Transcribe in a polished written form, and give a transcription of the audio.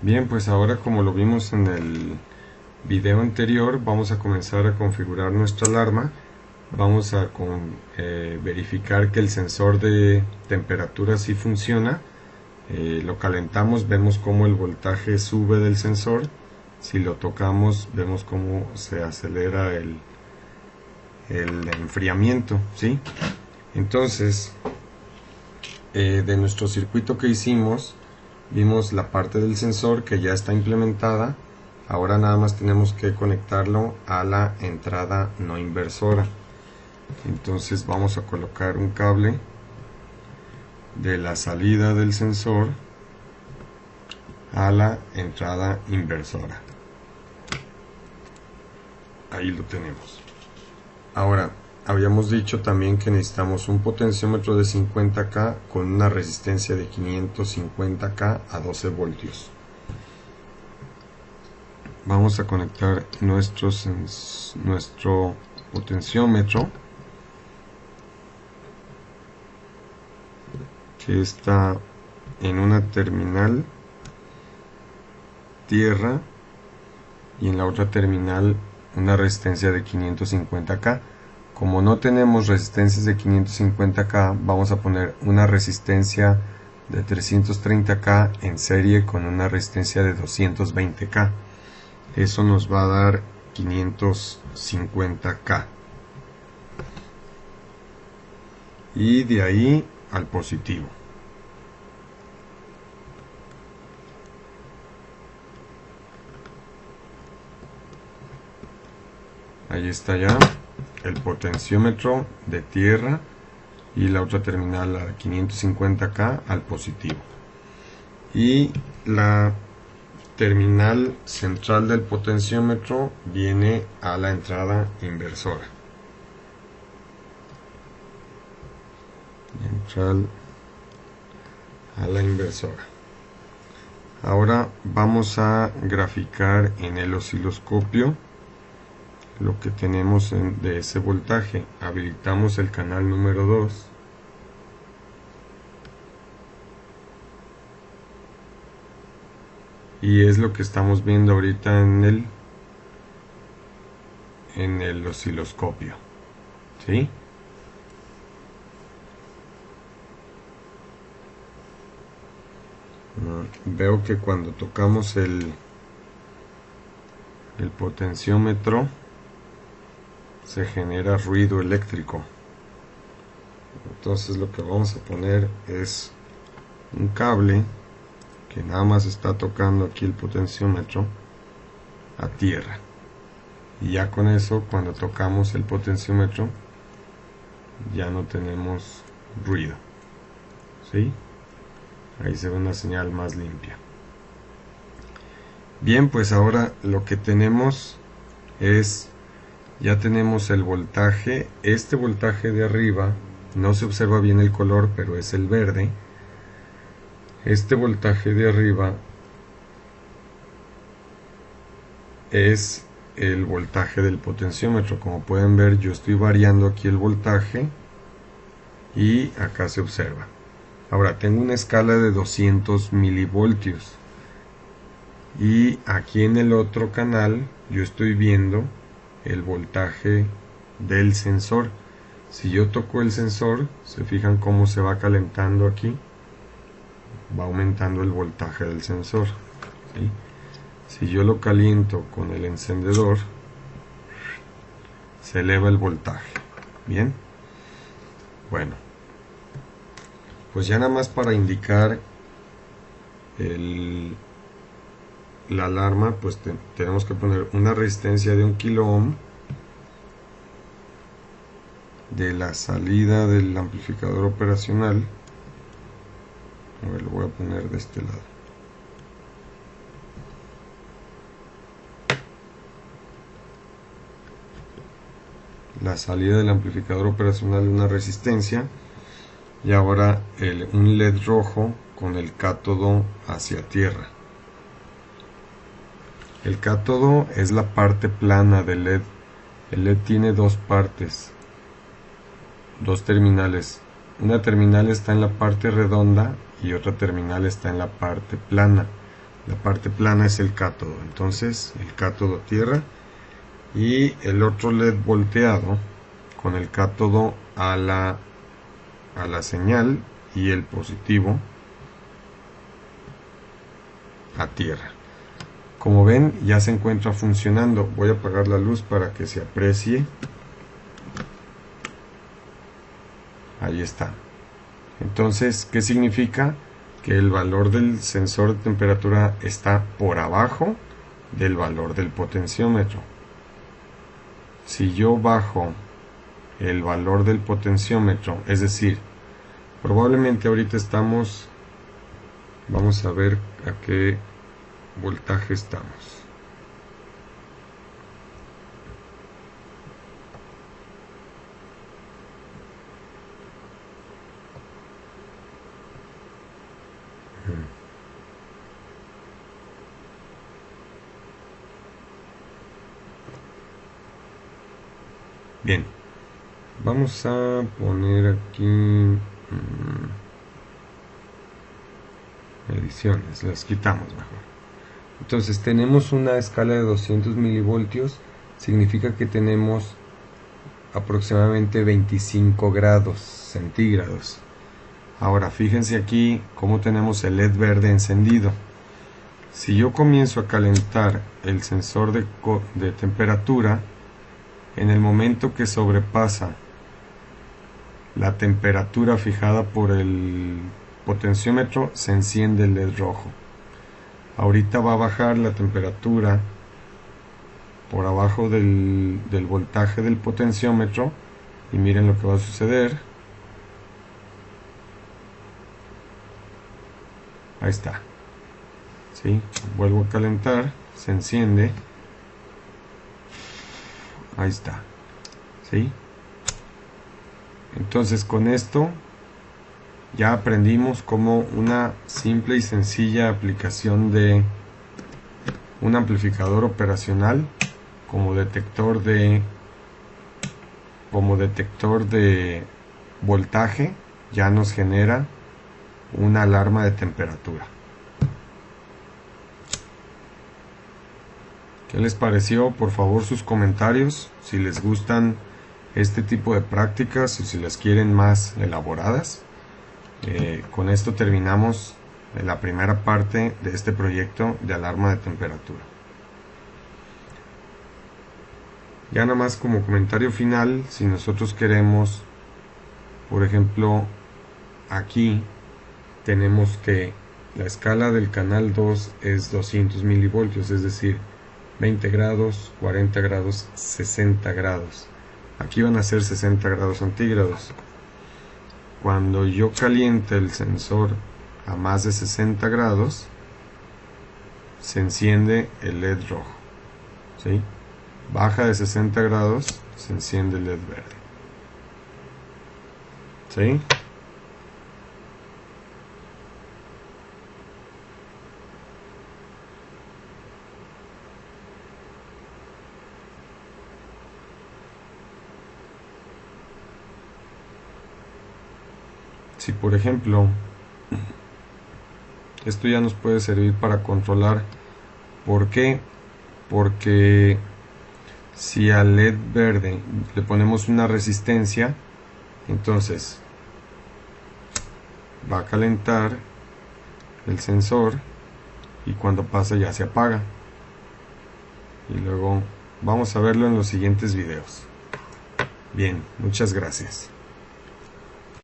Bien, pues ahora, como lo vimos en el video anterior, vamos a comenzar a configurar nuestra alarma. Vamos a verificar que el sensor de temperatura sí funciona. Lo calentamos, vemos cómo el voltaje sube del sensor. Si lo tocamos, vemos cómo se acelera el enfriamiento, ¿sí? Entonces, de nuestro circuito que hicimos, vimos la parte del sensor que ya está implementada. Ahora nada más tenemos que conectarlo a la entrada no inversora. Entonces vamos a colocar un cable de la salida del sensor a la entrada inversora. Ahí lo tenemos. Ahora, habíamos dicho también que necesitamos un potenciómetro de 50K con una resistencia de 550K a 12 voltios. Vamos a conectar nuestro potenciómetro, que está en una terminal tierra y en la otra terminal una resistencia de 550K. Como no tenemos resistencias de 550K, vamos a poner una resistencia de 330K en serie con una resistencia de 220K. Eso nos va a dar 550K. Y de ahí al positivo. Ahí está ya el potenciómetro de tierra y la otra terminal a 550K al positivo. Y la terminal central del potenciómetro viene a la entrada inversora. Central a la inversora. Ahora vamos a graficar en el osciloscopio lo que tenemos de ese voltaje. Habilitamos el canal número 2. Y es lo que estamos viendo ahorita en el osciloscopio, ¿sí? Veo que cuando tocamos el potenciómetro se genera ruido eléctrico. Entonces lo que vamos a poner es un cable que nada más está tocando aquí el potenciómetro a tierra, y ya con eso, cuando tocamos el potenciómetro, ya no tenemos ruido, ¿sí? Ahí se ve una señal más limpia. Bien, pues ahora lo que tenemos es, ya tenemos el voltaje. Este voltaje de arriba, no se observa bien el color, pero es el verde. Este voltaje de arriba es el voltaje del potenciómetro. Como pueden ver, yo estoy variando aquí el voltaje y acá se observa. Ahora tengo una escala de 200 milivoltios y aquí en el otro canal yo estoy viendo el voltaje del sensor. Si yo toco el sensor, se fijan cómo se va calentando aquí, va aumentando el voltaje del sensor, ¿sí? Si yo lo caliento con el encendedor, se eleva el voltaje. Bien, bueno, pues ya nada más para indicar la alarma, pues tenemos que poner una resistencia de 1 kilo ohm de la salida del amplificador operacional. A ver, lo voy a poner de este lado. La salida del amplificador operacional de una resistencia, y ahora un LED rojo con el cátodo hacia tierra. El cátodo es la parte plana del LED. El LED tiene dos partes, dos terminales. Una terminal está en la parte redonda y otra terminal está en la parte plana. la parte plana es el cátodo, entonces el cátodo tierra, y el otro LED volteado con el cátodo a la señal y el positivo a tierra. Como ven, ya se encuentra funcionando. Voy a apagar la luz para que se aprecie. Ahí está. Entonces, ¿qué significa? Que el valor del sensor de temperatura está por abajo del valor del potenciómetro. Si yo bajo el valor del potenciómetro, es decir, probablemente ahorita estamos, vamos a ver a qué voltaje estamos. Bien, vamos a poner aquí ediciones, las quitamos mejor. Entonces tenemos una escala de 200 milivoltios, significa que tenemos aproximadamente 25 grados centígrados. Ahora fíjense aquí cómo tenemos el LED verde encendido. Si yo comienzo a calentar el sensor de temperatura, en el momento que sobrepasa la temperatura fijada por el potenciómetro, se enciende el LED rojo. Ahorita va a bajar la temperatura por abajo del voltaje del potenciómetro y miren lo que va a suceder. Ahí está. ¿Sí? Vuelvo a calentar, se enciende. Ahí está. ¿Sí? Entonces con esto ya aprendimos cómo una simple y sencilla aplicación de un amplificador operacional como detector de voltaje ya nos genera una alarma de temperatura. ¿Qué les pareció? Por favor, sus comentarios, si les gustan este tipo de prácticas o si las quieren más elaboradas. Con esto terminamos la primera parte de este proyecto de alarma de temperatura. Ya nada más como comentario final, si nosotros queremos, por ejemplo, aquí tenemos que la escala del canal 2 es 200 milivoltios, es decir, 20 grados, 40 grados, 60 grados. Aquí van a ser 60 grados centígrados. Cuando yo caliente el sensor a más de 60 grados, se enciende el LED rojo. ¿Sí? Baja de 60 grados, se enciende el LED verde. ¿Sí? Si por ejemplo esto ya nos puede servir para controlar, ¿por qué? Porque si al LED verde le ponemos una resistencia, entonces va a calentar el sensor y cuando pasa ya se apaga. Y luego vamos a verlo en los siguientes videos. Bien, muchas gracias.